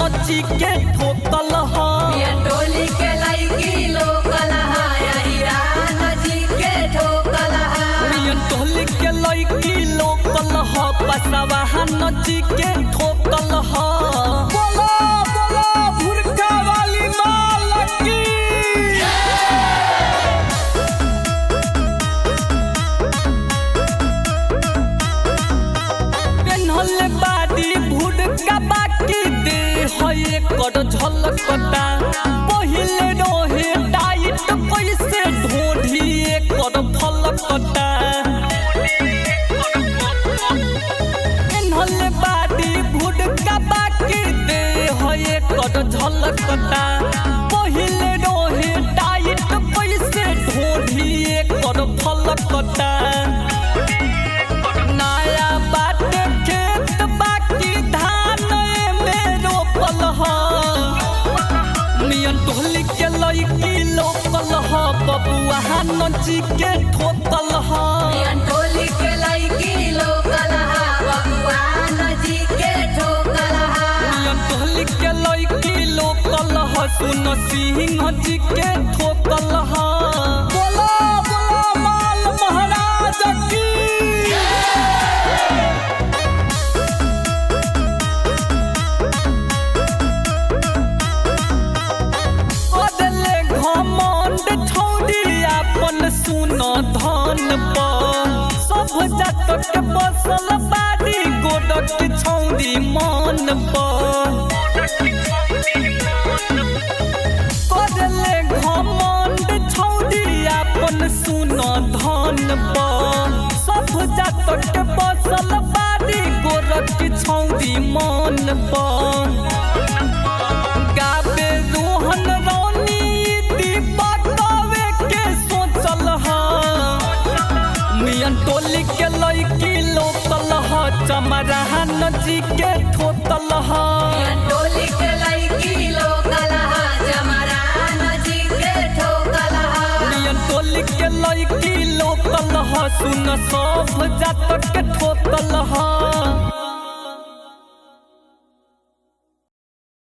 नची के ठोकल ह टोली के लड़की लोकल हिरा नची के ठोकल टोली के लड़की लोकल ह पसवा नची के ठोकल ह बोला बोला भुरका वाली माल की पेन्हल बाड़ी भुरका बाकी दे है कर झलकता पहिले रहे टाइट कैसे ढोढ़ी कर फलकता पेन्हल बाड़ी भुरका बाकी दे है कर झलकता पहिले रहे टाइट कैसे ढोढ़ी कर फलकता नया बात खेत बाकी धान में रोपल ह मियन टोली के लड़की लोकल ह बबुआ नची के ठोकल ह टोली के लड़की लोकल बबुआ नची के ठोकल मियन टोली के लड़की लोकल ह सुन सिंह जी के ठोकल ह बोला बोला माल महाराज की बदले घमंड छोड़ी अपन सुन धन पर सब जात के बसल बाड़ी गोडक छौड़ी मन पर बदले घमंड छोड़ी अपन सुन धन पर सब जात के बसल बाड़ी गोडक छौड़ी मन पर गाबे रोहन रानी दीपकवे के सोचल ह मियन टोली के लड़की लोकल ह चमरा नची के ठोकल ह टोली के लड़की लोकल जमरा नची के ठोकल मियन टोली के लड़की लोकल ह सुन सब जात के ठोकल ह